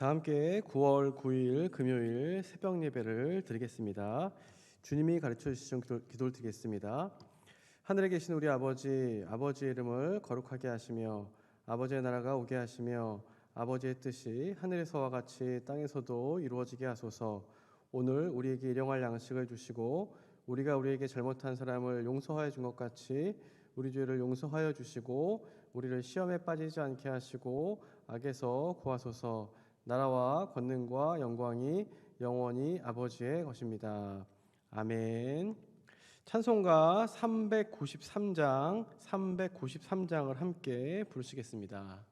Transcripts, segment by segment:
다 함께 9월 9일 금요일 새벽 예배를 드리겠습니다. 주님이 가르쳐 주신 기도를 드리겠습니다. 하늘에 계신 우리 아버지, 아버지의 이름을 거룩하게 하시며 아버지의 나라가 오게 하시며 아버지의 뜻이 하늘에서와 같이 땅에서도 이루어지게 하소서. 오늘 우리에게 일용할 양식을 주시고 우리가 우리에게 잘못한 사람을 용서하여 준 것 같이 우리 죄를 용서하여 주시고 우리를 시험에 빠지지 않게 하시고 악에서 구하소서. 나라와 권능과 영광이 영원히 아버지의 것입니다. 아멘. 찬송가 393장을 함께 부르시겠습니다.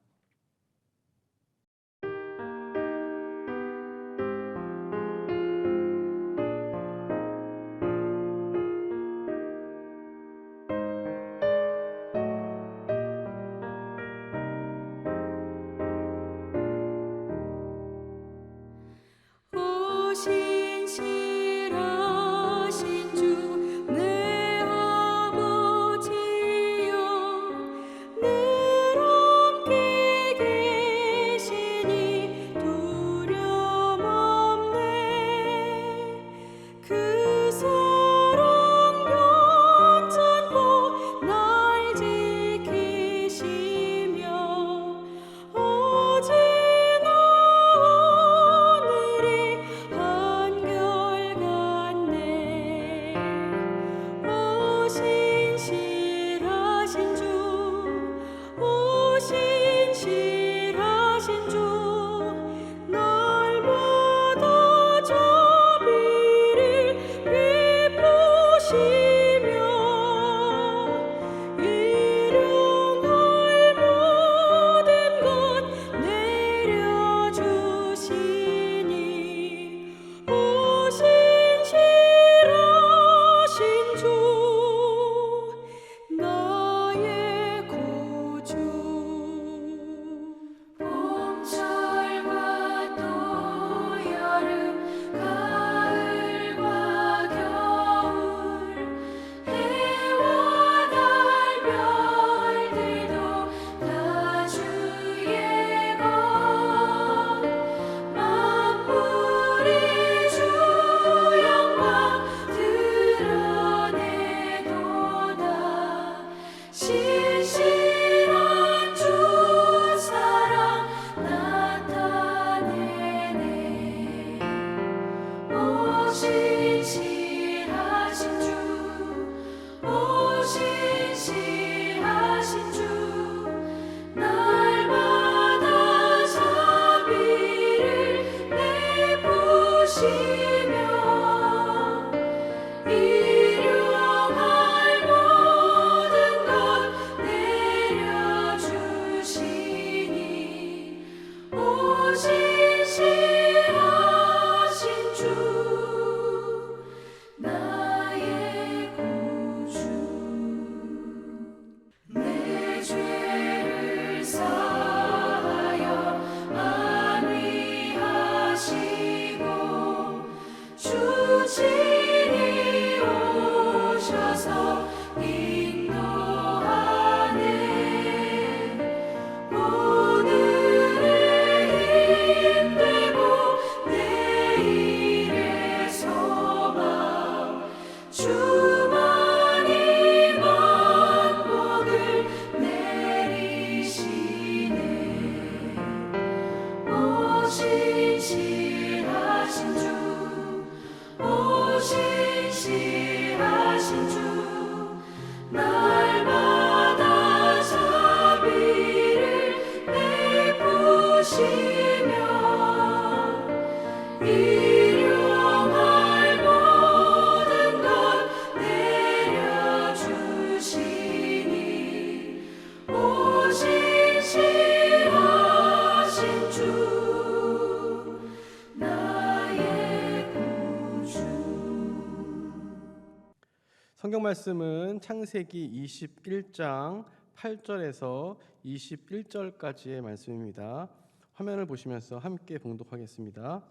성경 말씀은 창세기 21장 8절에서 21절까지의 말씀입니다. 화면을 보시면서 함께 봉독하겠습니다.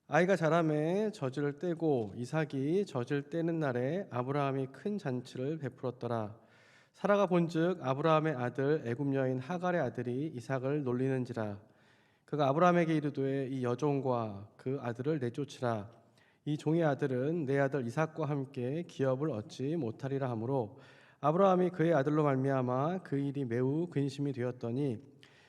아이가 자라매 젖을 떼고 이삭이 젖을 떼는 날에 아브라함이 큰 잔치를 베풀었더라. 사라가 본즉 아브라함의 아들 애굽 여인 하갈의 아들이 이삭을 놀리는지라. 그가 아브라함에게 이르되 이 여종과 그 아들을 내쫓으라. 이 종의 아들은 내 아들 이삭과 함께 기업을 얻지 못하리라 하므로 아브라함이 그의 아들로 말미암아 그 일이 매우 근심이 되었더니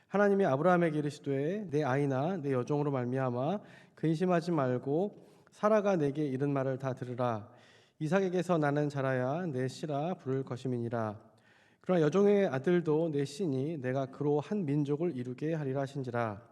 하나님이 아브라함에게 이르시되 내 아이나 내 여종으로 말미암아 근심하지 말고 사라가 내게 이른 말을 다 들으라. 이삭에게서 나는 자라야 내 씨라 부를 것임이니라. 그러나 여종의 아들도 내 씨니 내가 그로 한 민족을 이루게 하리라 하신지라.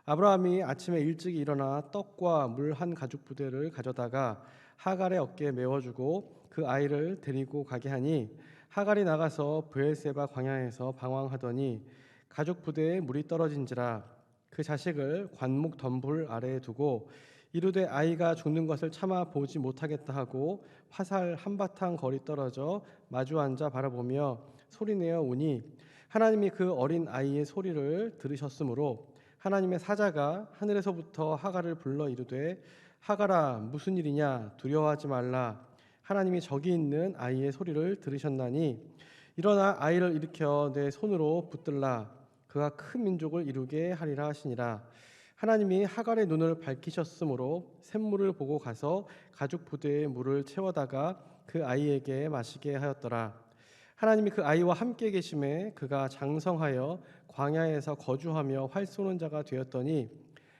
아브라함이 아침에 일찍 일어나 떡과 물 한 가죽 부대를 가져다가 하갈의 어깨에 메워주고 그 아이를 데리고 가게 하니 하갈이 나가서 브엘세바 광야에서 방황하더니 가죽 부대에 물이 떨어진지라. 그 자식을 관목 덤불 아래에 두고 이르되 아이가 죽는 것을 참아 보지 못하겠다 하고 화살 한바탕 거리 떨어져 마주 앉아 바라보며 소리내어 우니 하나님이 그 어린 아이의 소리를 들으셨으므로 하나님의 사자가 하늘에서부터 하갈을 불러 이르되 하갈아 무슨 일이냐 두려워하지 말라. 하나님이 저기 있는 아이의 소리를 들으셨나니 일어나 아이를 일으켜 내 손으로 붙들라. 그가 큰 민족을 이루게 하리라 하시니라. 하나님이 하갈의 눈을 밝히셨으므로 샘물을 보고 가서 가죽 부대에 물을 채워다가 그 아이에게 마시게 하였더라. 하나님이 그 아이와 함께 계심에 그가 장성하여 광야에서 거주하며 활 쏘는 자가 되었더니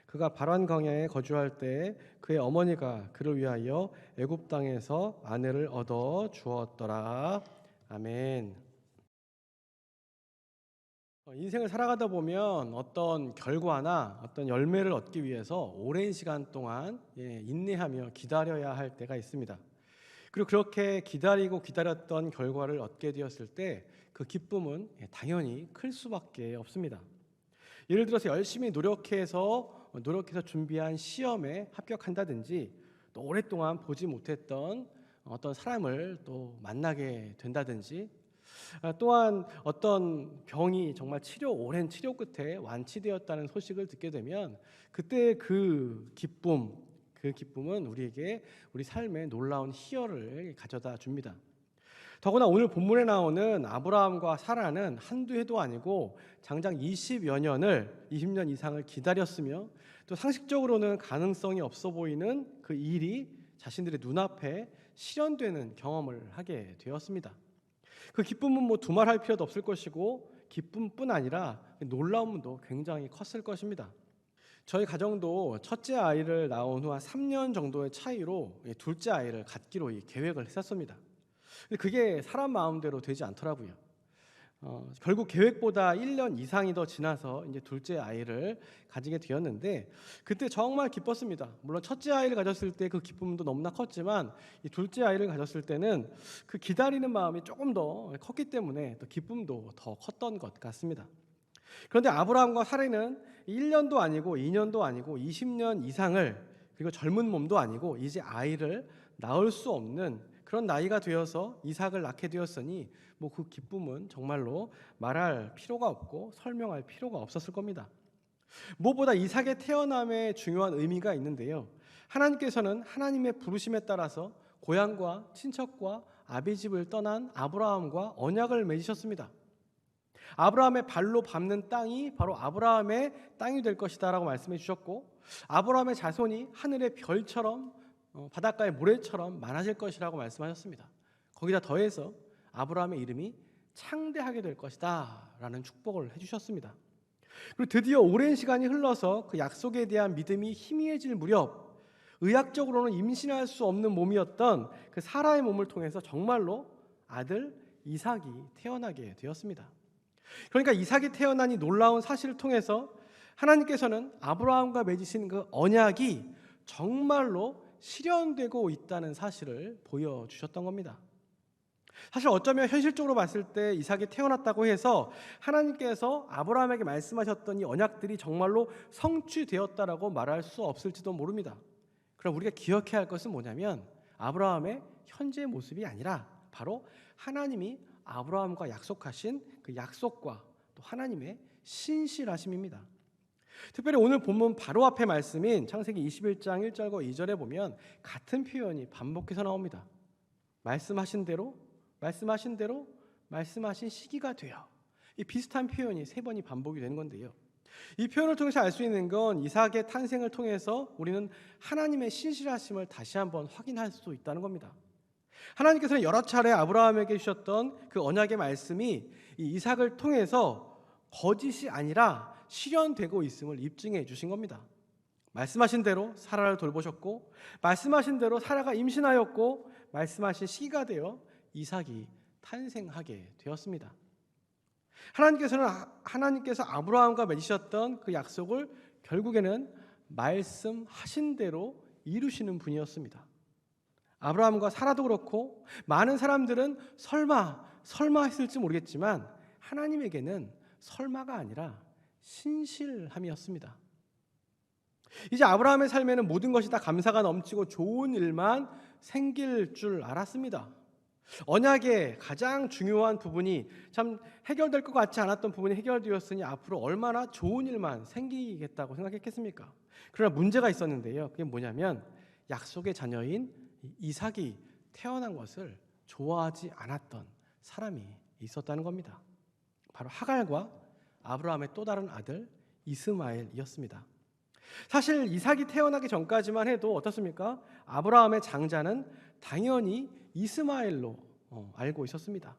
그가 바란 광야에 거주할 때 그의 어머니가 그를 위하여 애굽 땅에서 아내를 얻어 주었더라. 아멘. 인생을 살아가다 보면 어떤 결과나 어떤 열매를 얻기 위해서 오랜 시간 동안 인내하며 기다려야 할 때가 있습니다. 그리고 그렇게 기다리고 기다렸던 결과를 얻게 되었을 때 그 기쁨은 당연히 클 수밖에 없습니다. 예를 들어서 열심히 노력해서 준비한 시험에 합격한다든지 또 오랫동안 보지 못했던 어떤 사람을 또 만나게 된다든지 또한 어떤 병이 정말 오랜 치료 끝에 완치되었다는 소식을 듣게 되면 그때 그 기쁨은 우리에게 우리 삶에 놀라운 희열을 가져다 줍니다. 더구나 오늘 본문에 나오는 아브라함과 사라는 한두 해도 아니고 장장 20년 이상을 기다렸으며 또 상식적으로는 가능성이 없어 보이는 그 일이 자신들의 눈앞에 실현되는 경험을 하게 되었습니다. 그 기쁨은 두말할 필요도 없을 것이고 기쁨뿐 아니라 놀라움도 굉장히 컸을 것입니다. 저희 가정도 첫째 아이를 낳은 후 한 3년 정도의 차이로 둘째 아이를 갖기로 계획을 했었습니다. 근데 그게 사람 마음대로 되지 않더라고요. 결국 계획보다 1년 이상이 더 지나서 이제 둘째 아이를 가지게 되었는데 그때 정말 기뻤습니다. 물론 첫째 아이를 가졌을 때 그 기쁨도 너무나 컸지만 이 둘째 아이를 가졌을 때는 그 기다리는 마음이 조금 더 컸기 때문에 또 기쁨도 더 컸던 것 같습니다. 그런데 아브라함과 사라는 1년도 아니고 2년도 아니고 20년 이상을 그리고 젊은 몸도 아니고 이제 아이를 낳을 수 없는 그런 나이가 되어서 이삭을 낳게 되었으니 그 기쁨은 정말로 말할 필요가 없고 설명할 필요가 없었을 겁니다. 무엇보다 이삭의 태어남에 중요한 의미가 있는데요. 하나님께서는 하나님의 부르심에 따라서 고향과 친척과 아비집을 떠난 아브라함과 언약을 맺으셨습니다. 아브라함의 발로 밟는 땅이 바로 아브라함의 땅이 될 것이다 라고 말씀해 주셨고 아브라함의 자손이 하늘의 별처럼 바닷가의 모래처럼 많아질 것이라고 말씀하셨습니다. 거기다 더해서 아브라함의 이름이 창대하게 될 것이다 라는 축복을 해주셨습니다. 그리고 드디어 오랜 시간이 흘러서 그 약속에 대한 믿음이 희미해질 무렵 의학적으로는 임신할 수 없는 몸이었던 그 사라의 몸을 통해서 정말로 아들 이삭이 태어나게 되었습니다. 그러니까 이삭이 태어나니 놀라운 사실을 통해서 하나님께서는 아브라함과 맺으신 그 언약이 정말로 실현되고 있다는 사실을 보여주셨던 겁니다. 사실 어쩌면 현실적으로 봤을 때 이삭이 태어났다고 해서 하나님께서 아브라함에게 말씀하셨던 이 언약들이 정말로 성취되었다라고 말할 수 없을지도 모릅니다. 그럼 우리가 기억해야 할 것은 뭐냐면 아브라함의 현재 모습이 아니라 바로 하나님이 아브라함과 약속하신 그 약속과 또 하나님의 신실하심입니다. 특별히 오늘 본문 바로 앞에 말씀인 창세기 21장 1절과 2절에 보면 같은 표현이 반복해서 나옵니다. 말씀하신 대로 말씀하신 시기가 되어 이 비슷한 표현이 3번이 반복이 되는 건데요. 이 표현을 통해서 알 수 있는 건 이삭의 탄생을 통해서 우리는 하나님의 신실하심을 다시 한번 확인할 수 있다는 겁니다. 하나님께서는 여러 차례 아브라함에게 주셨던 그 언약의 말씀이 이 이삭을 통해서 거짓이 아니라 실현되고 있음을 입증해 주신 겁니다. 말씀하신 대로 사라를 돌보셨고, 말씀하신 대로 사라가 임신하였고, 말씀하신 시기가 되어 이삭이 탄생하게 되었습니다. 하나님께서 아브라함과 맺으셨던 그 약속을 결국에는 말씀하신 대로 이루시는 분이었습니다. 아브라함과 사라도 그렇고 많은 사람들은 설마 했을지 모르겠지만 하나님에게는 설마가 아니라 신실함이었습니다. 이제 아브라함의 삶에는 모든 것이 다 감사가 넘치고 좋은 일만 생길 줄 알았습니다. 언약의 가장 중요한 부분이 참 해결될 것 같지 않았던 부분이 해결되었으니 앞으로 얼마나 좋은 일만 생기겠다고 생각했겠습니까? 그러나 문제가 있었는데요. 그게 뭐냐면 약속의 자녀인 이삭이 태어난 것을 좋아하지 않았던 사람이 있었다는 겁니다. 바로 하갈과 아브라함의 또 다른 아들 이스마엘이었습니다. 사실 이삭이 태어나기 전까지만 해도 어떻습니까? 아브라함의 장자는 당연히 이스마엘로 알고 있었습니다.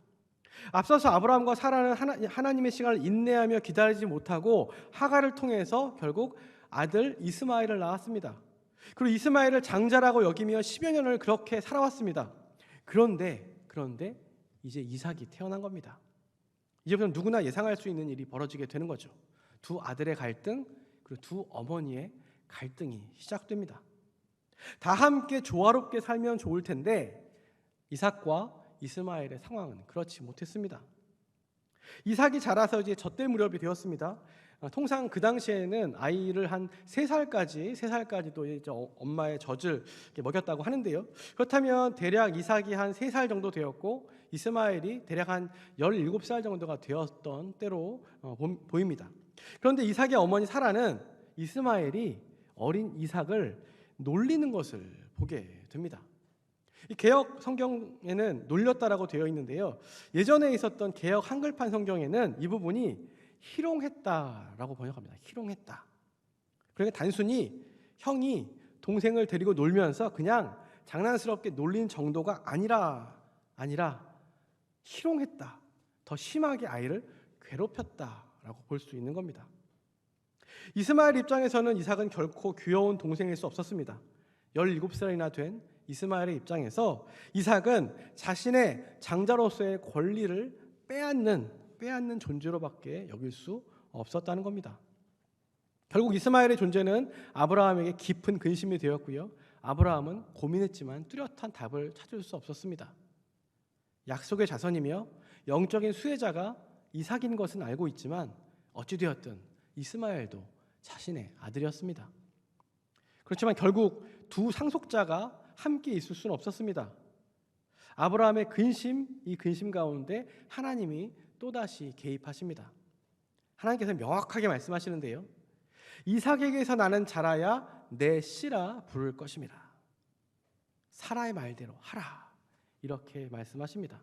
앞서서 아브라함과 사라는 하나님의 시간을 인내하며 기다리지 못하고 하갈을 통해서 결국 아들 이스마엘을 낳았습니다. 그리고 이스마엘을 장자라고 여기며 10여 년을 그렇게 살아왔습니다. 그런데 이제 이삭이 태어난 겁니다. 이제부터 누구나 예상할 수 있는 일이 벌어지게 되는 거죠. 두 아들의 갈등, 그리고 두 어머니의 갈등이 시작됩니다. 다 함께 조화롭게 살면 좋을 텐데 이삭과 이스마엘의 상황은 그렇지 못했습니다. 이삭이 자라서 이제 젖될 무렵이 되었습니다. 통상 그 당시에는 아이를 한 3살까지도 이제 엄마의 젖을 먹였다고 하는데요. 그렇다면 대략 이삭이 한 3살 정도 되었고 이스마엘이 대략 한 17살 정도가 되었던 때로 보입니다. 그런데 이삭의 어머니 사라는 이스마엘이 어린 이삭을 놀리는 것을 보게 됩니다. 이 개역 성경에는 놀렸다라고 되어 있는데요. 예전에 있었던 개역 한글판 성경에는 이 부분이 희롱했다라고 번역합니다. 희롱했다. 그러니까 단순히 형이 동생을 데리고 놀면서 그냥 장난스럽게 놀린 정도가 아니라 희롱했다. 더 심하게 아이를 괴롭혔다라고 볼 수 있는 겁니다. 이스마엘 입장에서는 이삭은 결코 귀여운 동생일 수 없었습니다. 17살이나 된 이스마엘의 입장에서 이삭은 자신의 장자로서의 권리를 빼앗는 존재로밖에 여길 수 없었다는 겁니다. 결국 이스마엘의 존재는 아브라함에게 깊은 근심이 되었고요. 아브라함은 고민했지만 뚜렷한 답을 찾을 수 없었습니다. 약속의 자손이며 영적인 수혜자가 이삭인 것은 알고 있지만 어찌되었든 이스마엘도 자신의 아들이었습니다. 그렇지만 결국 두 상속자가 함께 있을 수는 없었습니다. 아브라함의 이 근심 가운데 하나님이 또다시 개입하십니다. 하나님께서 명확하게 말씀하시는데요. 이삭에게서 나는 자라야 내 씨라 부를 것임이라. 사라의 말대로 하라. 이렇게 말씀하십니다.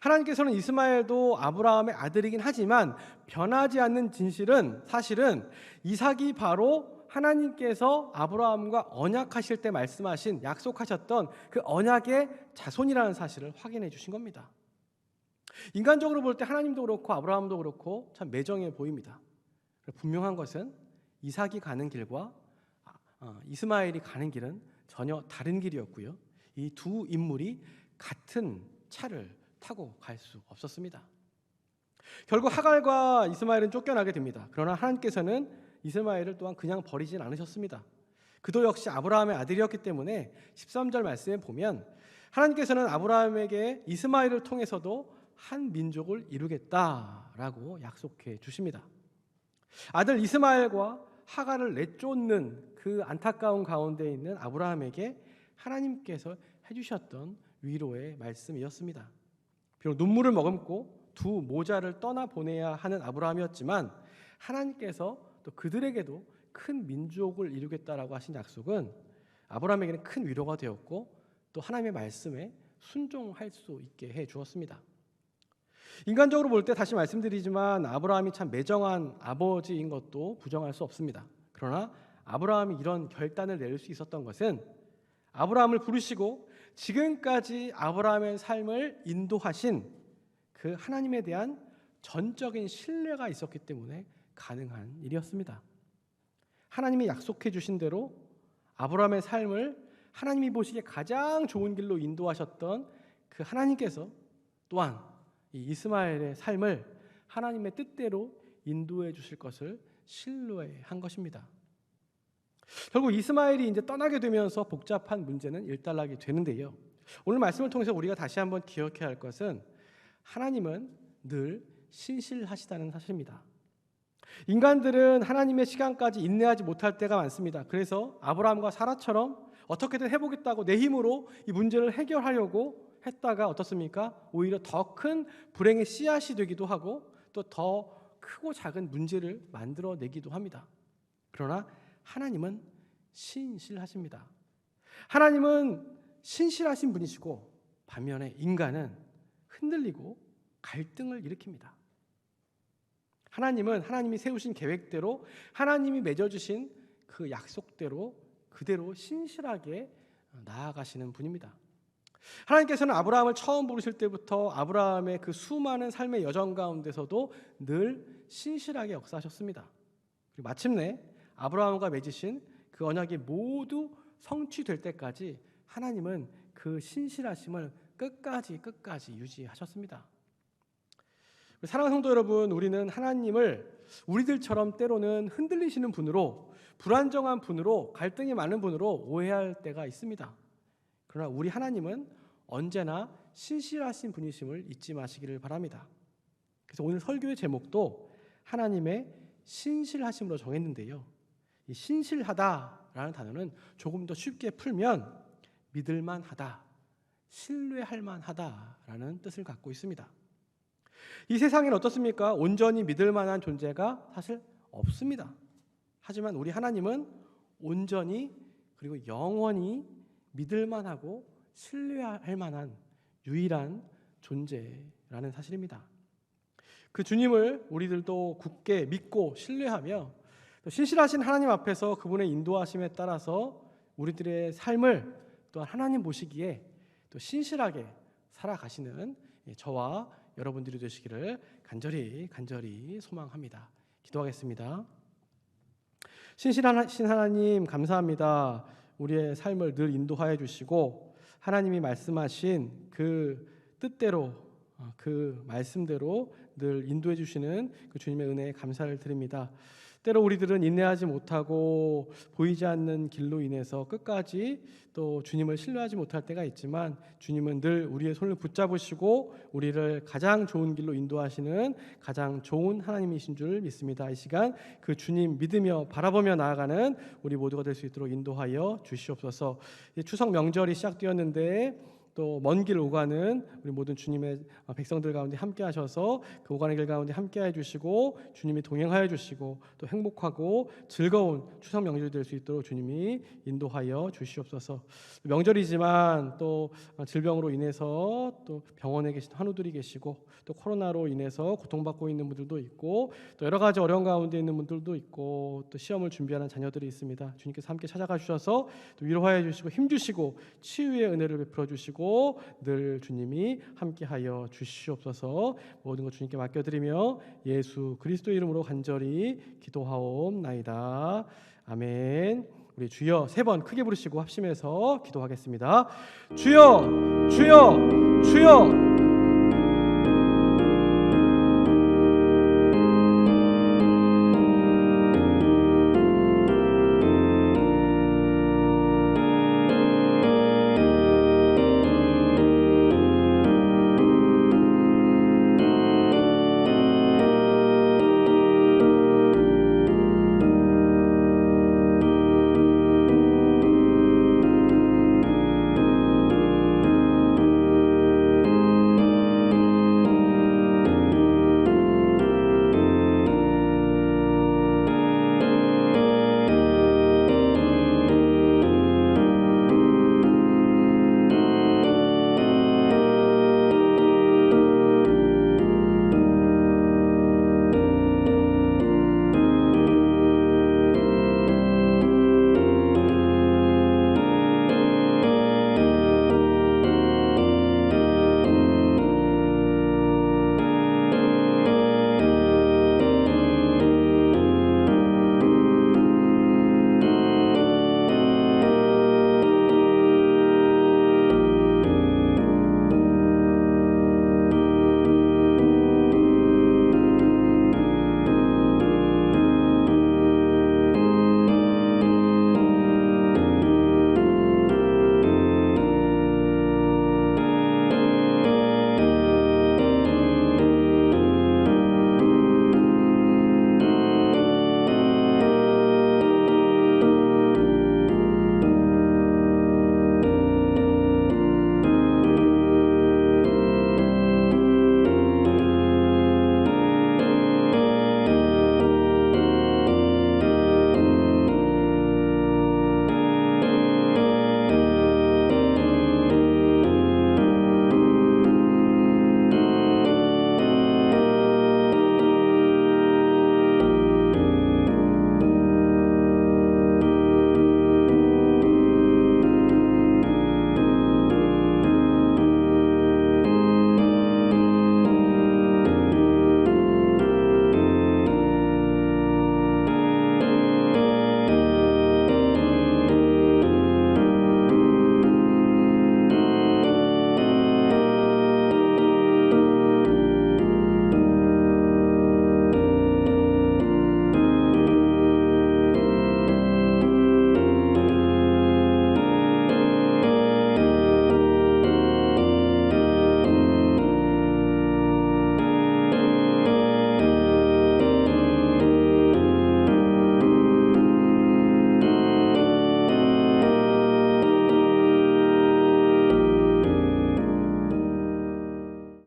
하나님께서는 이스마엘도 아브라함의 아들이긴 하지만 변하지 않는 진실은 사실은 이삭이 바로 하나님께서 아브라함과 언약하실 때 말씀하신 약속하셨던 그 언약의 자손이라는 사실을 확인해 주신 겁니다. 인간적으로 볼 때 하나님도 그렇고 아브라함도 그렇고 참 매정해 보입니다. 분명한 것은 이삭이 가는 길과 이스마엘이 가는 길은 전혀 다른 길이었고요. 이 두 인물이 같은 차를 타고 갈 수 없었습니다. 결국 하갈과 이스마엘은 쫓겨나게 됩니다. 그러나 하나님께서는 이스마엘을 또한 그냥 버리진 않으셨습니다. 그도 역시 아브라함의 아들이었기 때문에 13절 말씀에 보면 하나님께서는 아브라함에게 이스마엘을 통해서도 한 민족을 이루겠다라고 약속해 주십니다. 아들 이스마엘과 하갈을 내쫓는 그 안타까운 가운데 있는 아브라함에게 하나님께서 해주셨던 위로의 말씀이었습니다. 비록 눈물을 머금고 두 모자를 떠나보내야 하는 아브라함이었지만 하나님께서 또 그들에게도 큰 민족을 이루겠다라고 하신 약속은 아브라함에게는 큰 위로가 되었고 또 하나님의 말씀에 순종할 수 있게 해 주었습니다. 인간적으로 볼 때 다시 말씀드리지만 아브라함이 참 매정한 아버지인 것도 부정할 수 없습니다. 그러나 아브라함이 이런 결단을 내릴 수 있었던 것은 아브라함을 부르시고 지금까지 아브라함의 삶을 인도하신 그 하나님에 대한 전적인 신뢰가 있었기 때문에 가능한 일이었습니다. 하나님이 약속해 주신 대로 아브라함의 삶을 하나님이 보시기에 가장 좋은 길로 인도하셨던 그 하나님께서 또한 이 이스마엘의 삶을 하나님의 뜻대로 인도해 주실 것을 신뢰한 것입니다. 결국 이스마엘이 이제 떠나게 되면서 복잡한 문제는 일단락이 되는데요. 오늘 말씀을 통해서 우리가 다시 한번 기억해야 할 것은 하나님은 늘 신실하시다는 사실입니다. 인간들은 하나님의 시간까지 인내하지 못할 때가 많습니다. 그래서 아브라함과 사라처럼 어떻게든 해보겠다고 내 힘으로 이 문제를 해결하려고 했다가 어떻습니까? 오히려 더 큰 불행의 씨앗이 되기도 하고 또 더 크고 작은 문제를 만들어내기도 합니다. 그러나 하나님은 신실하십니다. 하나님은 신실하신 분이시고 반면에 인간은 흔들리고 갈등을 일으킵니다. 하나님은 하나님이 세우신 계획대로 하나님이 맺어주신 그 약속대로 그대로 신실하게 나아가시는 분입니다. 하나님께서는 아브라함을 처음 부르실 때부터 아브라함의 그 수많은 삶의 여정 가운데서도 늘 신실하게 역사하셨습니다. 그리고 마침내 아브라함과 맺으신 그 언약이 모두 성취될 때까지 하나님은 그 신실하심을 끝까지 유지하셨습니다. 사랑하는 성도 여러분, 우리는 하나님을 우리들처럼 때로는 흔들리시는 분으로, 불안정한 분으로, 갈등이 많은 분으로 오해할 때가 있습니다. 그러나 우리 하나님은 언제나 신실하신 분이심을 잊지 마시기를 바랍니다. 그래서 오늘 설교의 제목도 하나님의 신실하심으로 정했는데요. 이 신실하다라는 단어는 조금 더 쉽게 풀면 믿을만하다, 신뢰할 만하다라는 뜻을 갖고 있습니다. 이 세상에는 어떻습니까? 온전히 믿을 만한 존재가 사실 없습니다. 하지만 우리 하나님은 온전히 그리고 영원히 믿을 만하고 신뢰할 만한 유일한 존재라는 사실입니다. 그 주님을 우리들도 굳게 믿고 신뢰하며 또 신실하신 하나님 앞에서 그분의 인도하심에 따라서 우리들의 삶을 또한 하나님 보시기에 또 신실하게 살아가시는 저와 여러분들이 되시기를 간절히 소망합니다. 기도하겠습니다. 신실하신 하나님 감사합니다. 우리의 삶을 늘 인도하여 주시고 하나님이 말씀하신 그 뜻대로 그 말씀대로 늘 인도해 주시는 그 주님의 은혜에 감사를 드립니다. 때로 우리들은 인내하지 못하고 보이지 않는 길로 인해서 끝까지 또 주님을 신뢰하지 못할 때가 있지만 주님은 늘 우리의 손을 붙잡으시고 우리를 가장 좋은 길로 인도하시는 가장 좋은 하나님이신 줄 믿습니다. 이 시간 그 주님 믿으며 바라보며 나아가는 우리 모두가 될 수 있도록 인도하여 주시옵소서. 추석 명절이 시작되었는데 또 먼 길 오가는 우리 모든 주님의 백성들 가운데 함께 하셔서 그 오가는 길 가운데 함께 해주시고 주님이 동행하여 주시고 또 행복하고 즐거운 추석 명절이 될 수 있도록 주님이 인도하여 주시옵소서. 명절이지만 또 질병으로 인해서 또 병원에 계신 환우들이 계시고 또 코로나로 인해서 고통받고 있는 분들도 있고 또 여러 가지 어려운 가운데 있는 분들도 있고 또 시험을 준비하는 자녀들이 있습니다. 주님께서 함께 찾아가 주셔서 또 위로하여 주시고 힘주시고 치유의 은혜를 베풀어 주시고 늘 주님이 함께하여 주시옵소서. 모든 것 주님께 맡겨드리며 예수 그리스도 이름으로 간절히 기도하옵나이다. 아멘. 우리 주여 3번 크게 부르시고 합심해서 기도하겠습니다. 주여 주여 주여